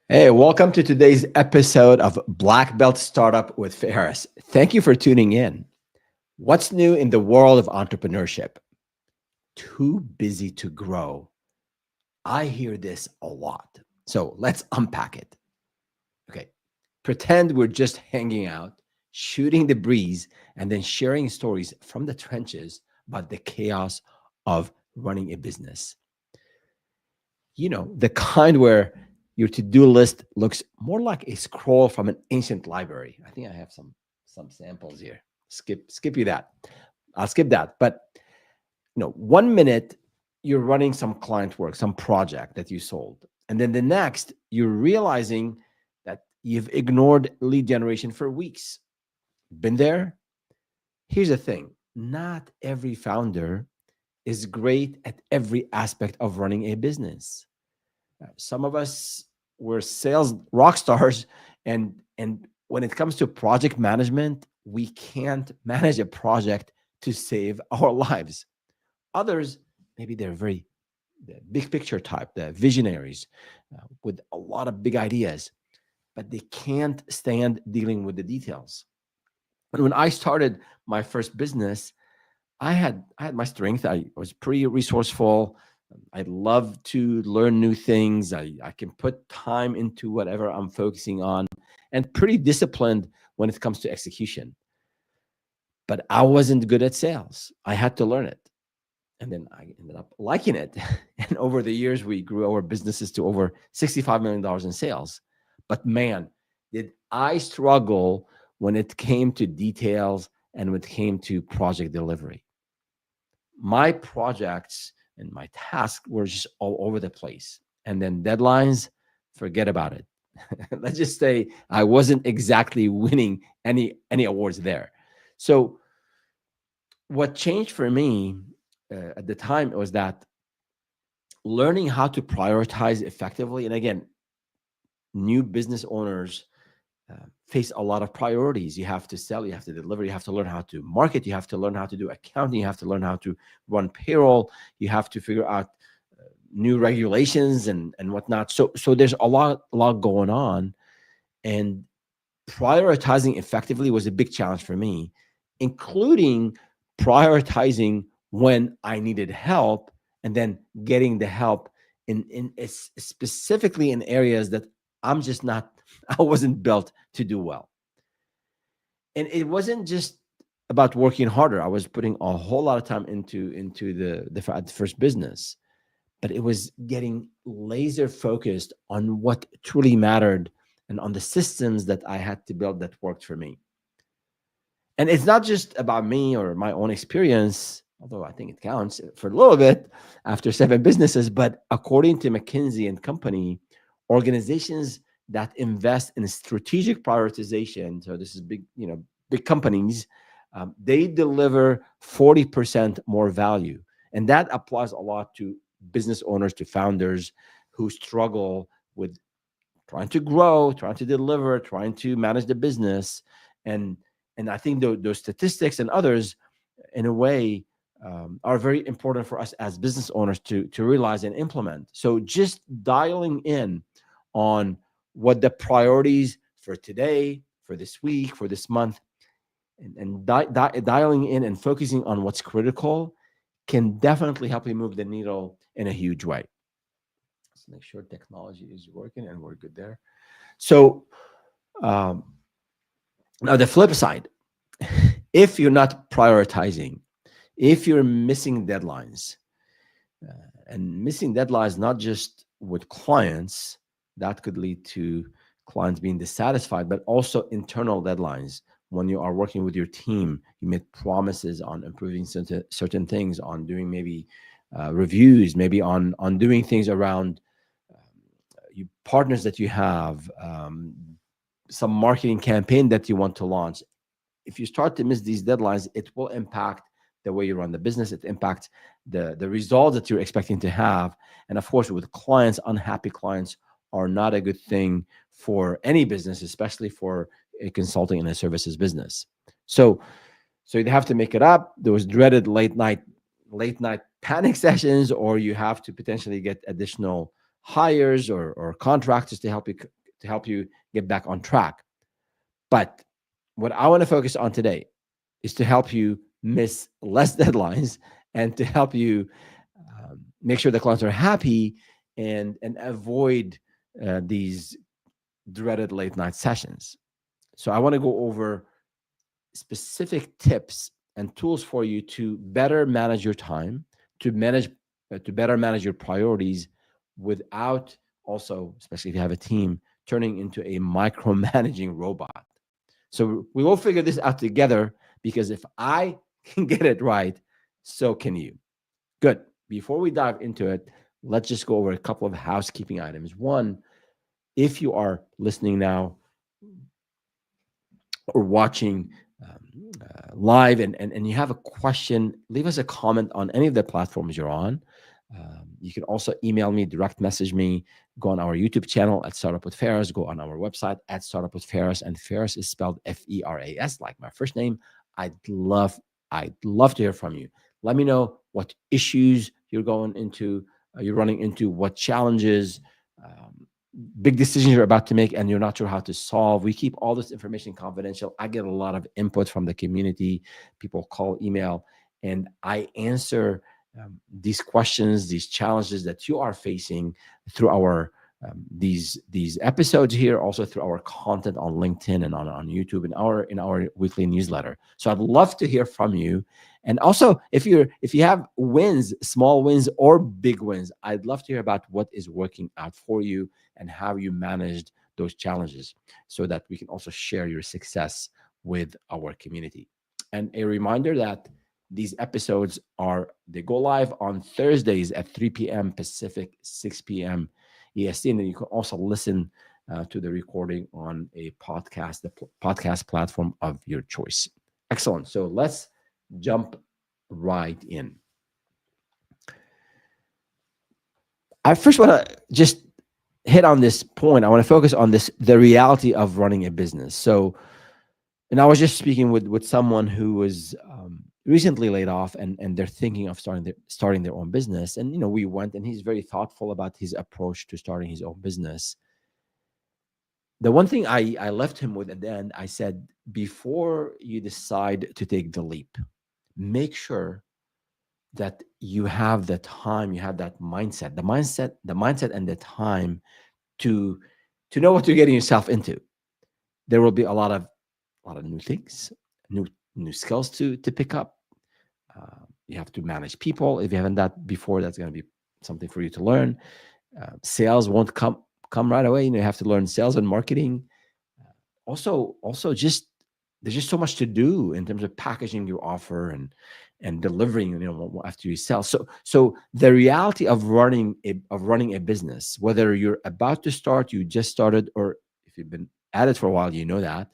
Hey, welcome to today's episode of Black Belt Startup with Ferris. Thank you for tuning in. What's new in the world of entrepreneurship? Too busy to grow. I hear this a lot. So let's unpack it. Okay. Pretend we're just hanging out, shooting the breeze, and then sharing stories from the trenches about the chaos of running a business. The kind where your to-do list looks more like a scroll from an ancient library. I think I have some samples here. Skip you that. I'll skip that. But 1 minute you're running some client work, some project that you sold. And then the next, you're realizing that you've ignored lead generation for weeks. Been there? Here's the thing. Not every founder is great at every aspect of running a business. Some of us were sales rock stars, and when it comes to project management, we can't manage a project to save our lives. Others, maybe they're very the big picture type, the visionaries with a lot of big ideas, but they can't stand dealing with the details. And when I started my first business, I had my strength. I was pretty resourceful. I love to learn new things. I can put time into whatever I'm focusing on, and pretty disciplined when it comes to execution. But I wasn't good at sales. I had to learn it. And then I ended up liking it. And over the years, we grew our businesses to over $65 million in sales. But man, did I struggle when it came to details and when it came to project delivery. My projects and my tasks were just all over the place. And then deadlines, forget about it. Let's just say I wasn't exactly winning any awards there. So what changed for me at the time was that learning how to prioritize effectively. And again, new business owners face a lot of priorities. You have to sell, you have to deliver, you have to learn how to market, you have to learn how to do accounting, you have to learn how to run payroll, you have to figure out new regulations and whatnot. So there's a lot going on, and prioritizing effectively was a big challenge for me, including prioritizing when I needed help and then getting the help specifically in areas that I'm just not I wasn't built to do well. And it wasn't just about working harder. I was putting a whole lot of time into the first business, but it was getting laser focused on what truly mattered and on the systems that I had to build that worked for me. And it's not just about me or my own experience, although I think it counts for a little bit after seven businesses. But according to McKinsey and Company, organizations that invest in strategic prioritization, so this is big, big companies, they deliver 40% more value. And that applies a lot to business owners, to founders who struggle with trying to grow, trying to deliver, trying to manage the business. And and I think those statistics and others, in a way, are very important for us as business owners to realize and implement. So just dialing in on what the priorities for today, for this week, for this month, and dialing in and focusing on what's critical can definitely help you move the needle in a huge way. Let's make sure technology is working and we're good there. So um, now the flip side, if you're not prioritizing, if you're missing deadlines, and missing deadlines not just with clients, that could lead to clients being dissatisfied, but also internal deadlines. When you are working with your team, you make promises on improving certain things, on doing maybe reviews, maybe on doing things around you partners that you have, some marketing campaign that you want to launch. If you start to miss these deadlines, it will impact the way you run the business. It impacts the results that you're expecting to have. And of course, with clients, unhappy clients are not a good thing for any business, especially for a consulting and a services business. So so you have to make it up. Those dreaded late night panic sessions, or you have to potentially get additional hires or contractors to help you get back on track. But what I want to focus on today is to help you miss less deadlines and to help you make sure the clients are happy and avoid these dreaded late night sessions. So I want to go over specific tips and tools for you to better manage your time, to better manage your priorities without also, especially if you have a team, turning into a micromanaging robot. So we will figure this out together because if I can get it right, so can you. Good. Before we dive into it, let's just go over a couple of housekeeping items. One, if you are listening now or watching live and you have a question, leave us a comment on any of the platforms you're on. You can also email me, direct message me, go on our YouTube channel at Startup with Ferris, go on our website at Startup with Ferris, and Ferris is spelled Feras, like my first name. I'd love to hear from you. Let me know what issues you're running into, what challenges, big decisions you're about to make and you're not sure how to solve. We keep all this information confidential. I get a lot of input from the community. People call, email, and I answer these questions, these challenges that you are facing through our these episodes here, also through our content on LinkedIn and on YouTube and in our weekly newsletter. So I'd love to hear from you. And also, if you have wins, small wins or big wins, I'd love to hear about what is working out for you and how you managed those challenges, so that we can also share your success with our community. And a reminder that these episodes they go live on Thursdays at 3 p.m. Pacific, 6 p.m. EST, and then you can also listen to the recording on the podcast platform of your choice. Excellent. So let's jump right in. I first want to just hit on this point. I want to focus on the reality of running a business. So, and I was just speaking with someone who was recently laid off, and they're thinking of starting their own business. And we went, and he's very thoughtful about his approach to starting his own business. The one thing I left him with at the end, I said, before you decide to take the leap, make sure that you have the time, you have that mindset, and the time to know what you're getting yourself into. There will be a lot of new things, new skills to pick up. You have to manage people. If you haven't done that before, that's going to be something for you to learn. Sales won't come right away. You have to learn sales and marketing. Also, just there's just so much to do in terms of packaging your offer and delivering. After you sell. So the reality of running a business, whether you're about to start, you just started, or if you've been at it for a while, that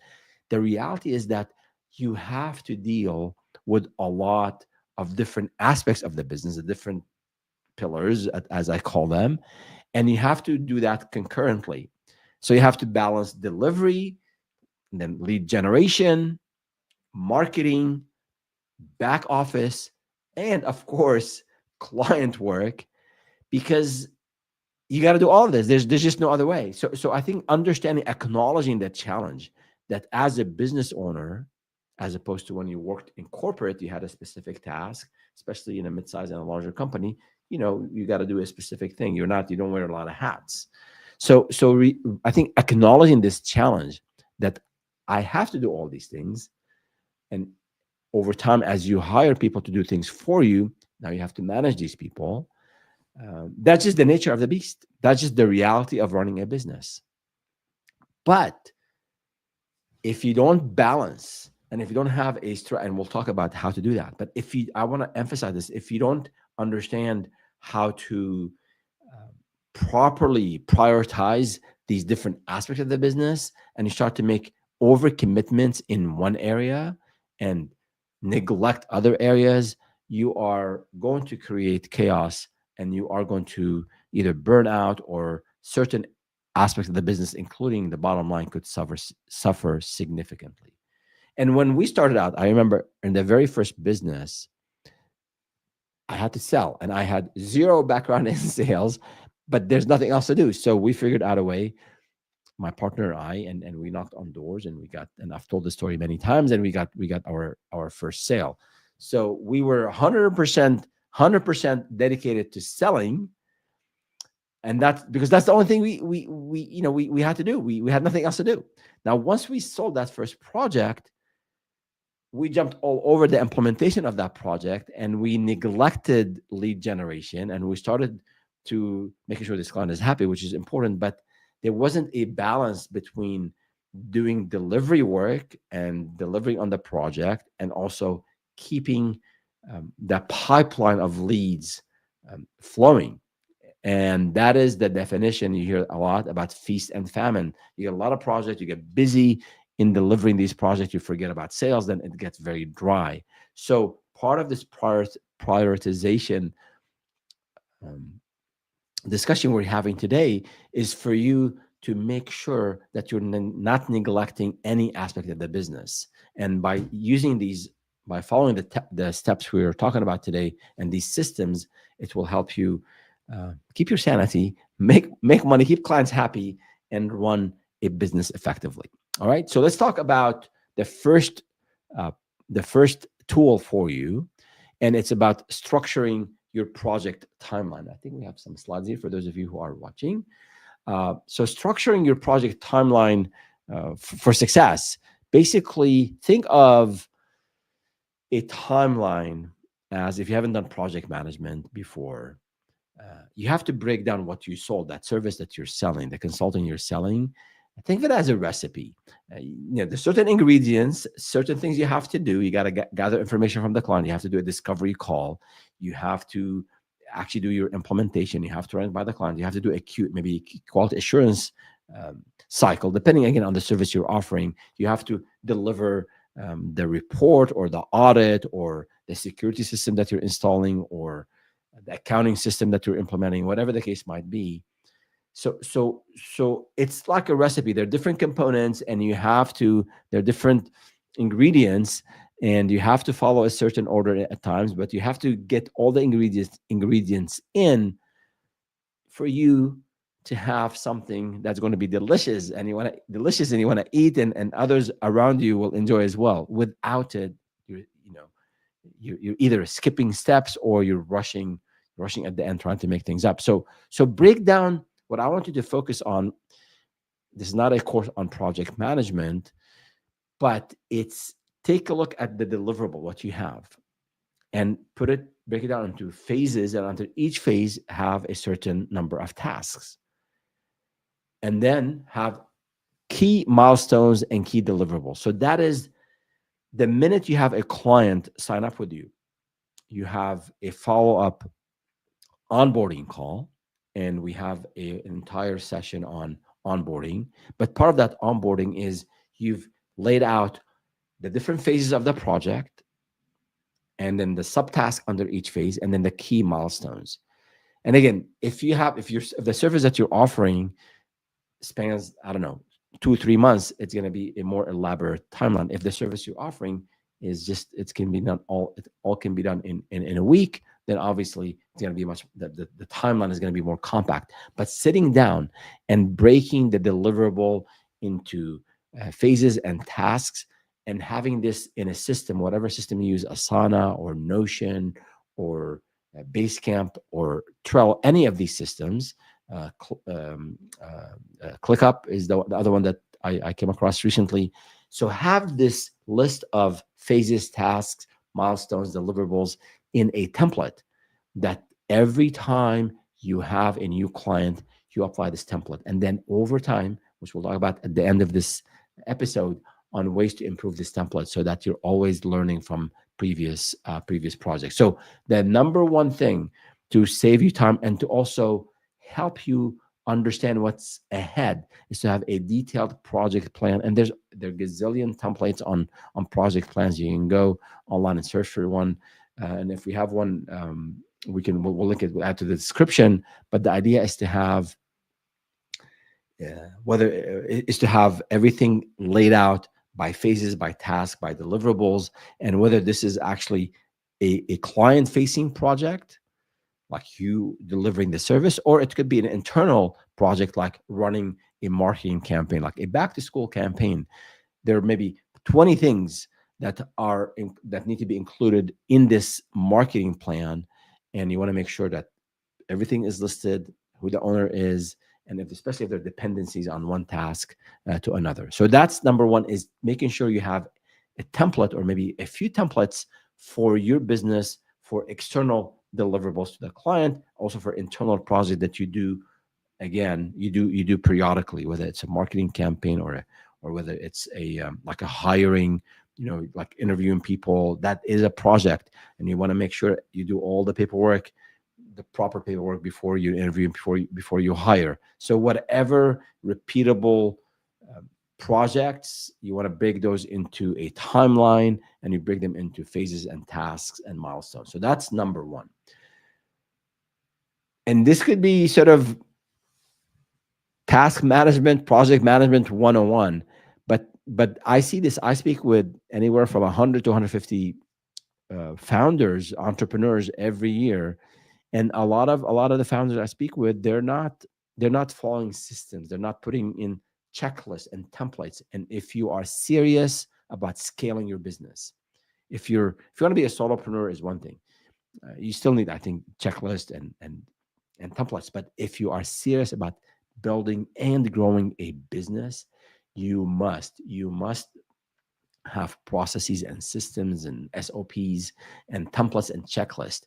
the reality is that you have to deal with a lot of different aspects of the business, the different pillars, as I call them, and you have to do that concurrently. So you have to balance delivery, and then lead generation, marketing, back office, and of course, client work, because you got to do all of this. There's just no other way. So I think acknowledging that challenge, that as a business owner, as opposed to when you worked in corporate, you had a specific task, especially in a mid-size and a larger company, you got to do a specific thing. You don't wear a lot of hats. So I think acknowledging this challenge, that I have to do all these things, and over time, as you hire people to do things for you, now you have to manage these people. That's just the nature of the beast. That's just the reality of running a business. But if you don't balance, and if you don't have and we'll talk about how to do that, but I want to emphasize this, if you don't understand how to properly prioritize these different aspects of the business, and you start to make overcommitments in one area and neglect other areas, you are going to create chaos, and you are going to either burn out, or certain aspects of the business, including the bottom line, could suffer significantly. And when we started out, I remember in the very first business, I had to sell, and I had zero background in sales, but there's nothing else to do. So we figured out a way, my partner and I, and we knocked on doors, and we got, and I've told the story many times, and we got our first sale. So we were 100% dedicated to selling, and that's because that's the only thing we had to do. We had nothing else to do. Now, once we sold that first project, we jumped all over the implementation of that project, and we neglected lead generation, and we started to making sure this client is happy, which is important, but there wasn't a balance between doing delivery work and delivering on the project, and also keeping that pipeline of leads flowing. And that is the definition. You hear a lot about feast and famine. You get a lot of projects, you get busy in delivering these projects, you forget about sales, then it gets very dry. So part of this prioritization um, discussion we're having today is for you to make sure that you're not neglecting any aspect of the business. And by using these, by following the steps we are talking about today and these systems, it will help you keep your sanity, make money, keep clients happy, and run a business effectively. All right. So let's talk about the first uh, tool for you, and it's about structuring your project timeline. I think we have some slides here for those of you who are watching. So structuring your project timeline for success. Basically, think of a timeline as, if you haven't done project management before, you have to break down what you sold, that service that you're selling, the consulting you're selling. Think of it as a recipe. There's certain ingredients, certain things you have to do. You got to gather information from the client. You have to do a discovery call. You have to actually do your implementation. You have to run it by the client. You have to do maybe quality assurance cycle, depending again on the service you're offering. You have to deliver the report or the audit or the security system that you're installing or the accounting system that you're implementing, whatever the case might be. So it's like a recipe. There are different components, and there are different ingredients, and you have to follow a certain order at times, but you have to get all the ingredients in for you to have something that's going to be delicious, and you want to eat, and others around you will enjoy as well. Without it, you're either skipping steps or you're rushing at the end, trying to make things up. So break down. What I want you to focus on, this is not a course on project management, but it's take a look at the deliverable, what you have, and break it down into phases, and under each phase have a certain number of tasks. And then have key milestones and key deliverables. So that is, the minute you have a client sign up with you, you have a follow-up onboarding call, and we have an entire session on onboarding. But part of that onboarding is you've laid out the different phases of the project, and then the subtask under each phase, and then the key milestones. And again, if the service that you're offering spans, I don't know, 2 or 3 months, it's going to be a more elaborate timeline. If the service you're offering is just, it all can be done in a week, then obviously it's going to be the timeline is going to be more compact. But sitting down and breaking the deliverable into phases and tasks, and having this in a system, whatever system you use, Asana or Notion or Basecamp or Trello, any of these systems. ClickUp is the other one that I came across recently. So have this list of phases, tasks, milestones, deliverables in a template, that every time you have a new client, you apply this template. And then over time, which we'll talk about at the end of this episode, on ways to improve this template, so that you're always learning from previous projects. So the number one thing to save you time and to also help you understand what's ahead is to have a detailed project plan. And there are gazillion templates on project plans. You can go online and search for one. And if we have one, we'll link it, we'll add to the description. But the idea is to have to have everything laid out by phases, by task, by deliverables, and whether this is actually a client-facing project, like you delivering the service, or it could be an internal project like running a marketing campaign, like a back to school campaign. There may be 20 things that need to be included in this marketing plan, and you want to make sure that everything is listed, who the owner is, and especially if there are dependencies on one task to another. So that's number one, is making sure you have a template or maybe a few templates for your business, for external deliverables to the client, also for internal project that you do. Again, you do periodically, whether it's a marketing campaign or whether it's a like a hiring, like interviewing people. That is a project, and you want to make sure you do all the paperwork, the proper paperwork before you interview, before you hire. So whatever repeatable projects, you want to break those into a timeline, and you break them into phases and tasks and milestones. So that's number one. And this could be sort of task management, project management 101. But I see this, I speak with anywhere from 100 to 150 founders, entrepreneurs every year. And a lot of the founders I speak with, they're not following systems, they're not putting in checklists and templates. And if you are serious about scaling your business, if you want to be a solopreneur is one thing. You still need, I think, checklist and templates. But if you are serious about building and growing a business, you must have processes and systems and SOPs and templates and checklists,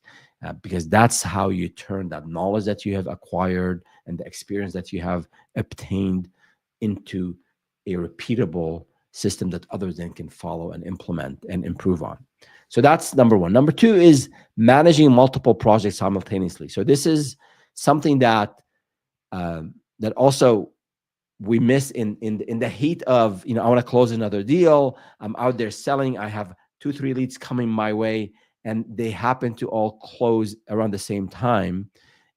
because that's how you turn that knowledge that you have acquired and the experience that you have obtained into a repeatable system that others then can follow and implement and improve on. So that's number one. Number two is managing multiple projects simultaneously. So this is something that that also we miss in the heat of, I want to close another deal. I'm out there selling. I have 2-3 leads coming my way, and they happen to all close around the same time.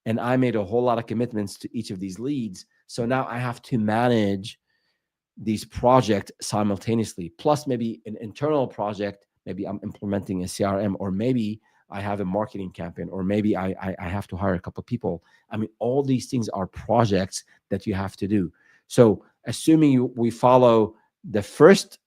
And I made a whole lot of commitments to each of these leads. So now I have to manage these projects simultaneously, plus maybe an internal project. Maybe I'm implementing a CRM, or maybe I have a marketing campaign, or maybe I have to hire a couple of people. I mean, all these things are projects that you have to do. So assuming we follow the first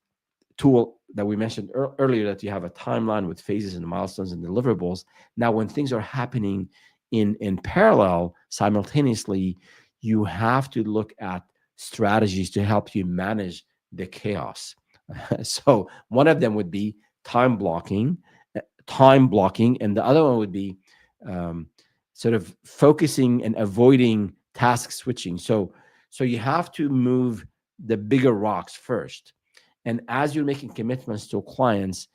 tool that we mentioned earlier, that you have a timeline with phases and milestones and deliverables. Now, when things are happening in parallel, simultaneously, you have to look at strategies to help you manage the chaos. So one of them would be time blocking, and the other one would be sort of focusing and avoiding task switching. So you have to move the bigger rocks first. And as you're making commitments to clients,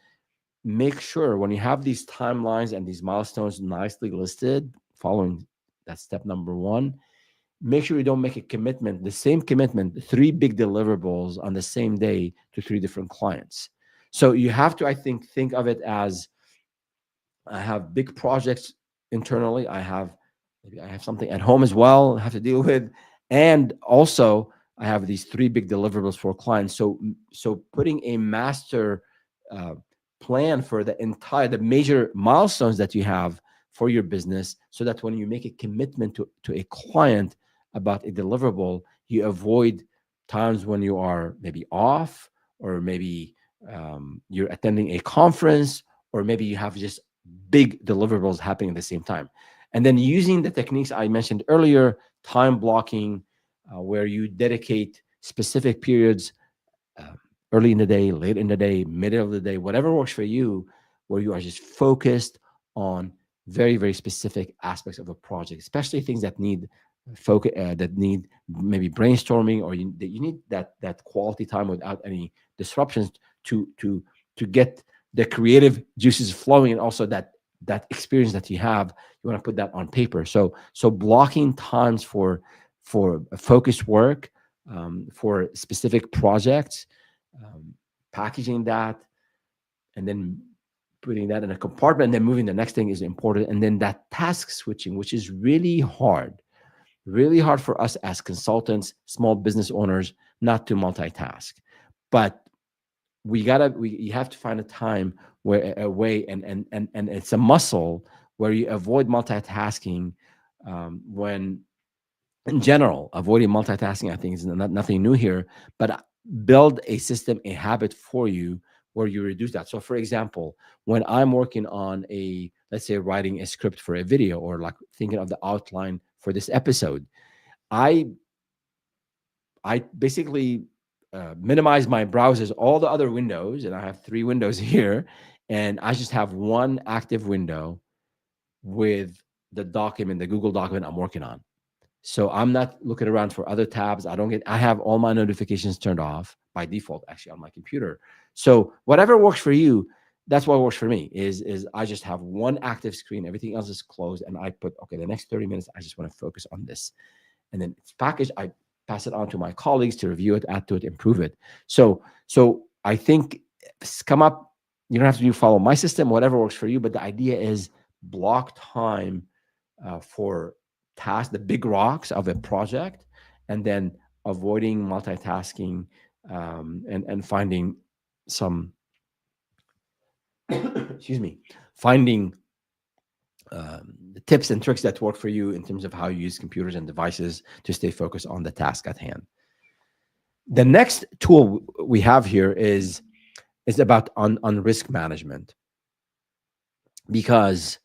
make sure when you have these timelines and these milestones nicely listed, following that step number one, make sure you don't make the same commitment, 3 big deliverables on the same day to 3 different clients. So you have to, I think of it as, I have big projects internally. Maybe I have something at home as well I have to deal with. And also I have these 3 big deliverables for clients. So putting a master plan for the major milestones that you have for your business, so that when you make a commitment to a client about a deliverable, you avoid times when you are maybe off, or maybe you're attending a conference, or maybe you have just big deliverables happening at the same time. And then using the techniques I mentioned earlier, time blocking, where you dedicate specific periods, early in the day, late in the day, middle of the day, whatever works for you, where you are just focused on very, very specific aspects of a project, especially things that need focus, that need maybe brainstorming, or you need that quality time without any disruptions to get the creative juices flowing, and also that experience that you have, you want to put that on paper. So blocking times for focused work, for specific projects, packaging that, and then putting that in a compartment, and then moving the next thing is important. And then that task switching, which is really hard for us as consultants, small business owners, not to multitask. But you have to find a time, a way, and it's a muscle where you avoid multitasking. When in general, avoiding multitasking, I think, is nothing new here, but build a system, a habit for you where you reduce that. So, for example, when I'm working on let's say, writing a script for a video, or like thinking of the outline for this episode, I I basically minimize my browsers, all the other windows, and I have three windows here, and I just have one active window with the document, the Google document I'm working on. So I'm not looking around for other tabs. I have all my notifications turned off by default, actually, on my computer. So whatever works for you, that's what works for me. Is I just have one active screen, everything else is closed, and I put, okay, the next 30 minutes, I just want to focus on this. And then it's packaged. I pass it on to my colleagues to review it, add to it, improve it. So I think come up. You don't have to follow my system, whatever works for you. But the idea is block time for tasks, the big rocks of a project, and then avoiding multitasking, and finding some excuse me, finding tips and tricks that work for you in terms of how you use computers and devices to stay focused on the task at hand. The next tool we have here is about on risk management, because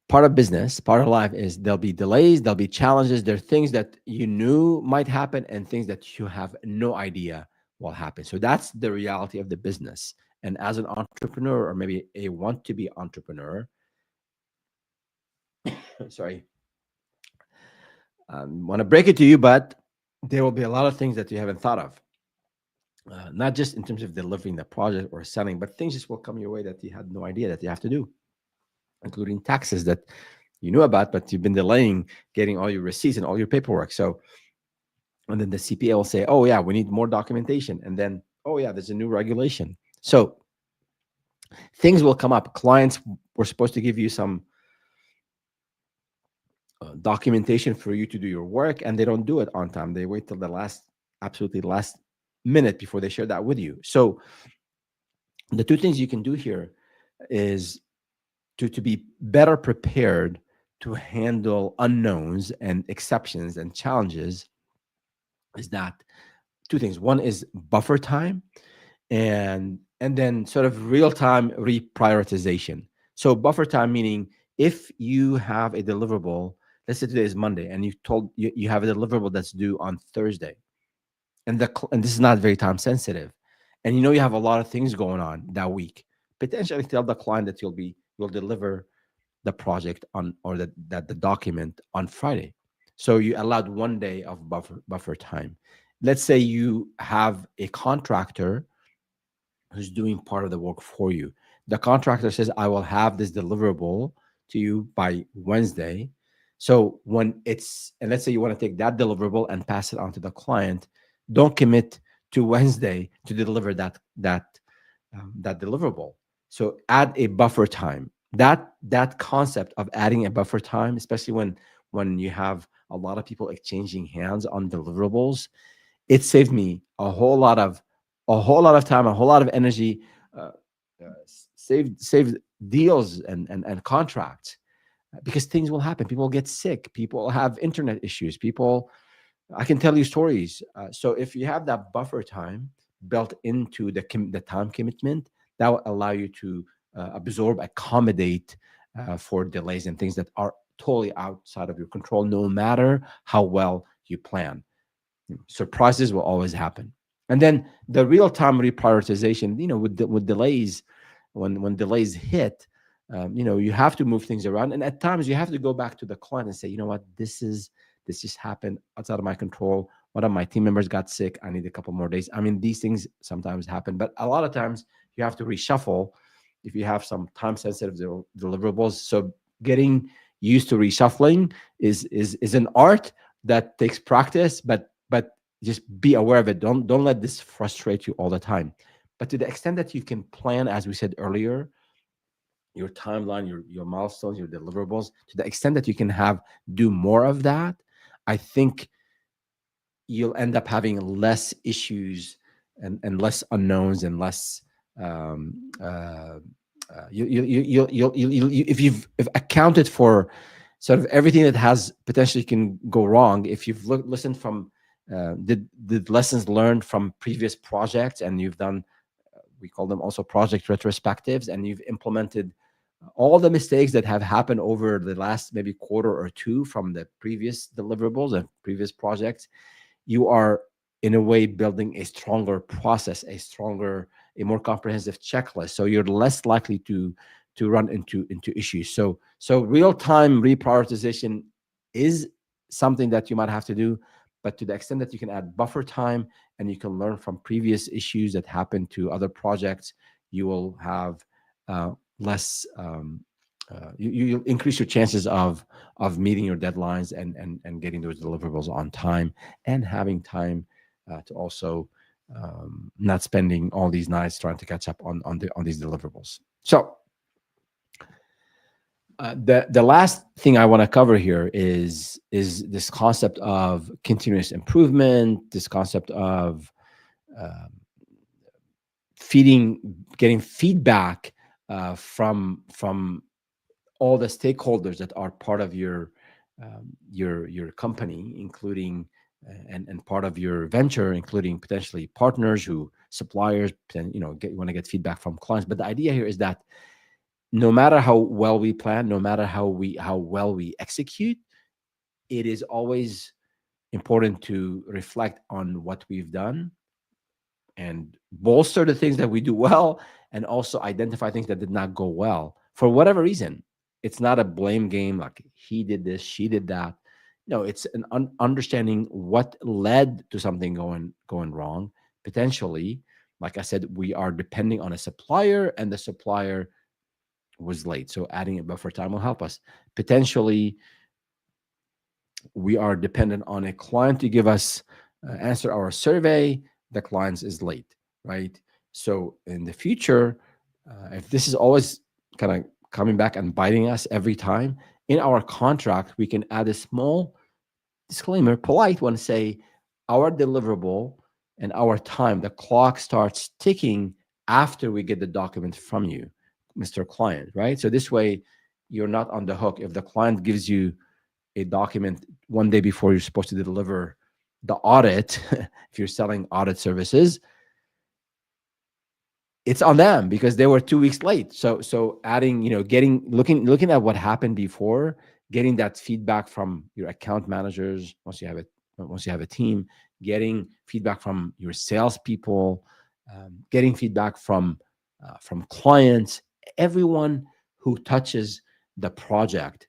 part of business, part of life is there'll be delays, there'll be challenges, there are things that you knew might happen and things that you have no idea will happen. So that's the reality of the business. And as an entrepreneur, or maybe a want to be entrepreneur, sorry, want to break it to you, but there will be a lot of things that you haven't thought of. Not just in terms of delivering the project or selling, but things just will come your way that you had no idea that you have to do, including taxes that you knew about, but you've been delaying getting all your receipts and all your paperwork. So, and then the CPA will say, oh, yeah, we need more documentation. And then, oh, yeah, there's a new regulation. So things will come up. Clients were supposed to give you some documentation for you to do your work, and they don't do it on time. They wait till absolutely last minute before they share that with you. So the two things you can do here is to be better prepared to handle unknowns and exceptions and challenges, is that two things. One is buffer time, and then sort of real-time reprioritization. So buffer time meaning, if you have a deliverable, let's say today is Monday, and you have a deliverable that's due on Thursday, and this is not very time sensitive, and you have a lot of things going on that week, potentially tell the client that you'll deliver the project on, or that the document on Friday. So you allowed 1 day of buffer time. Let's say you have a contractor who's doing part of the work for you. The contractor says, I will have this deliverable to you by Wednesday. So and let's say you want to take that deliverable and pass it on to the client, don't commit to Wednesday to deliver that deliverable. So add a buffer time. That concept of adding a buffer time, especially when you have a lot of people exchanging hands on deliverables, it saved me a whole lot of time, a whole lot of energy, uh, saved deals and contracts, because things will happen. People get sick. People have internet issues. I can tell you stories. So if you have that buffer time built into the time commitment, that will allow you to absorb, accommodate for delays and things that are totally outside of your control, no matter how well you plan. Surprises will always happen. And then the real-time reprioritization, with delays, when delays hit, you have to move things around, and at times you have to go back to the client and say, you know what, this just happened outside of my control. One of my team members got sick. I need a couple more days. I mean, these things sometimes happen, but a lot of times you have to reshuffle if you have some time-sensitive deliverables. So getting used to reshuffling is an art that takes practice, but just be aware of it. Don't let this frustrate you all the time. But to the extent that you can plan, as we said earlier, your timeline, your milestones, your deliverables, to the extent that you can do more of that, I think you'll end up having less issues and less unknowns and less if you've if accounted for sort of everything that has potentially can go wrong, if you've listened from the lessons learned from previous projects, and you've done, we call them also project retrospectives, and you've implemented all the mistakes that have happened over the last maybe quarter or two from the previous deliverables and previous projects, you are in a way building a stronger process, a more comprehensive checklist. So you're less likely to run into issues. So real-time reprioritization is something that you might have to do, but to the extent that you can add buffer time and you can learn from previous issues that happened to other projects, you will have less you'll increase your chances of meeting your deadlines and getting those deliverables on time, and having time to also not spending all these nights trying to catch up on these deliverables. So the last thing I want to cover here is this concept of continuous improvement, this concept of um, getting feedback from all the stakeholders that are part of your company, including and part of your venture, including potentially partners, who suppliers, and you want to get feedback from clients. But the idea here is that no matter how well we plan, no matter how well we execute, it is always important to reflect on what we've done and bolster the things that we do well, and also identify things that did not go well for whatever reason. It's not a blame game like he did this, she did that. No, it's an understanding what led to something going wrong. Potentially, like I said, we are depending on a supplier, and the supplier was late, so adding a buffer time will help us. Potentially, we are dependent on a client to give us answer our survey. The client is late, right? So in the future, if this is always kind of coming back and biting us every time, in our contract we can add a small disclaimer, polite one, say our deliverable and our time, the clock starts ticking after we get the document from you, Mr. Client, right? So this way you're not on the hook. If the client gives you a document one day before you're supposed to deliver the audit, if you're selling audit services, it's on them because they were 2 weeks late. So adding, looking at what happened before, getting that feedback from your account managers once you have a team, getting feedback from your salespeople, getting feedback from clients, everyone who touches the project.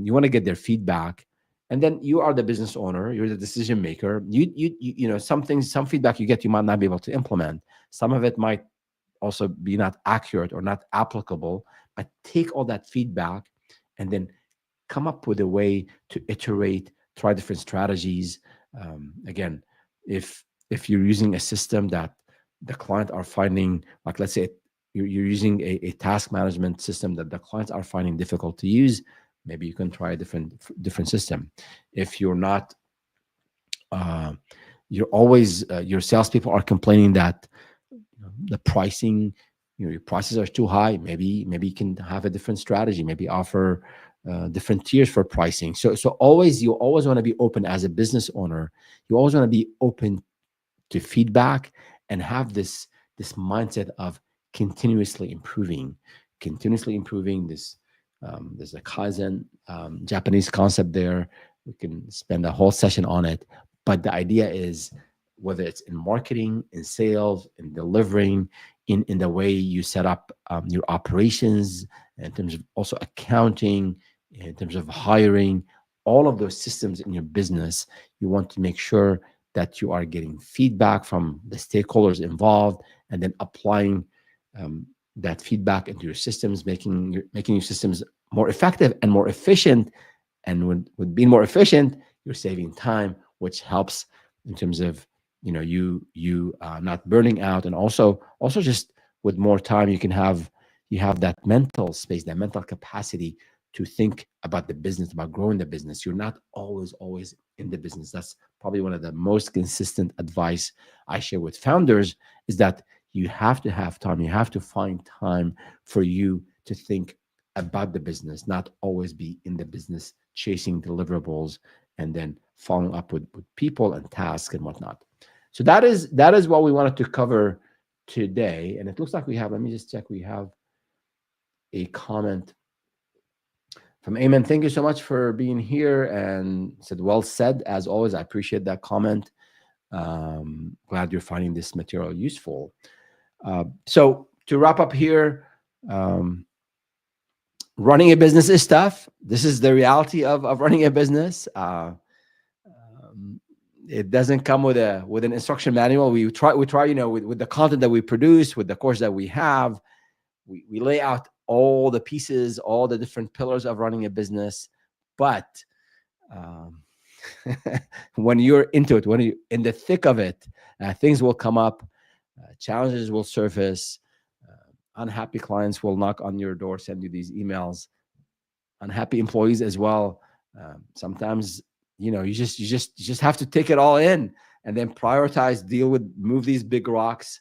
You want to get their feedback, and then you are the business owner. You're the decision maker. Some things, some feedback you get, you might not be able to implement. Some of it might also be not accurate or not applicable. But take all that feedback and then come up with a way to iterate, try different strategies. Again, if you're using a system that the client are finding, like let's say you're using a task management system that the clients are finding difficult to use, maybe you can try a different system. If you're not, you're always your salespeople are complaining that the pricing, your prices are too high. Maybe you can have a different strategy. Maybe offer different tiers for pricing. So you always want to be open as a business owner. You always want to be open to feedback and have this mindset of continuously improving. This there's a Kaizen Japanese concept there. We can spend a whole session on it, but the idea is, whether it's in marketing, in sales, in delivering, in the way you set up your operations, in terms of also accounting, in terms of hiring, all of those systems in your business, you want to make sure that you are getting feedback from the stakeholders involved, and then applying that feedback into your systems, making your systems more effective and more efficient. And with being more efficient, you're saving time, which helps in terms of you not burning out, and also just with more time you have that mental space, that mental capacity to think about the business, about growing the business. You're not always in the business. That's probably one of the most consistent advice I share with founders, is that You have to have time. You have to find time for you to think about the business, not always be in the business chasing deliverables and then following up with people and tasks and whatnot. So that is what we wanted to cover today. And it looks like we have, let me just check, we have a comment from Amen. Thank you so much for being here, and said, well said. As always, I appreciate that comment. Glad you're finding this material useful. So to wrap up here, running a business is tough. This is the reality of running a business. It doesn't come with an instruction manual. We try, with the content that we produce, with the course that we have, we lay out all the pieces, all the different pillars of running a business. But when you're into it, when you're in the thick of it, things will come up, challenges will surface, unhappy clients will knock on your door, send you these emails, unhappy employees as well. Sometimes, you just have to take it all in and then prioritize, move these big rocks,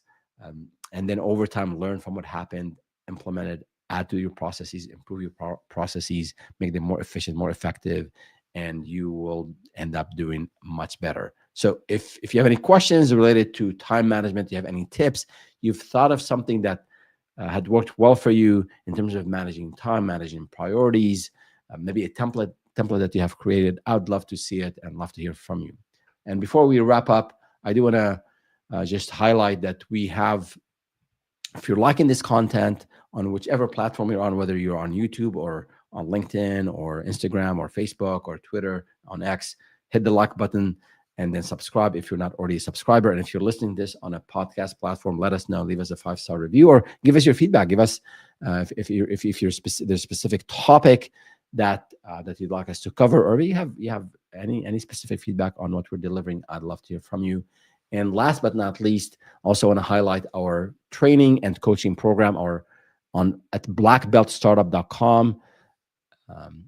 and then over time learn from what happened, implement it, add to your processes, improve your processes, make them more efficient, more effective, and you will end up doing much better. So if you have any questions related to time management, you have any tips, you've thought of something that had worked well for you in terms of managing time, managing priorities, maybe a template that you have created, I would love to see it and love to hear from you. And before we wrap up, I do want to just highlight that we have, if you're liking this content on whichever platform you're on, whether you're on YouTube or on LinkedIn or Instagram or Facebook or Twitter, on X, hit the like button and then subscribe if you're not already a subscriber. And if you're listening to this on a podcast platform, let us know, leave us a 5-star review or give us your feedback. Give us, if there's a specific topic that you'd like us to cover, or you have any specific feedback on what we're delivering, I'd love to hear from you. And last but not least, also want to highlight our training and coaching program at blackbeltstartup.com.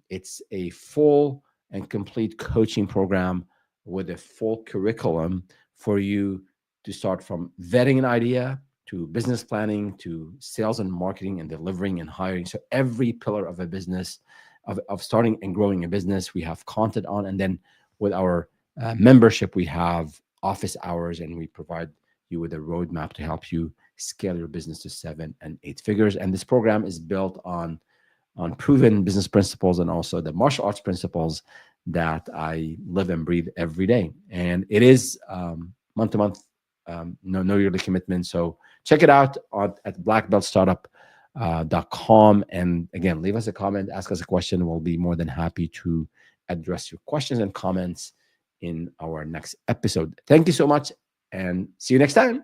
It's a full and complete coaching program with a full curriculum for you to start from vetting an idea to business planning to sales and marketing and delivering and hiring. So every pillar of a business, of starting and growing a business, we have content on. And then with our membership, we have office hours, and we provide you with a roadmap to help you scale your business to 7 and 8 figures. And this program is built on proven business principles and also the martial arts principles that I live and breathe every day. And it is month to month, no yearly commitment. So check it out at blackbeltstartup.com. And again, leave us a comment, ask us a question. We'll be more than happy to address your questions and comments in our next episode. Thank you so much, and see you next time.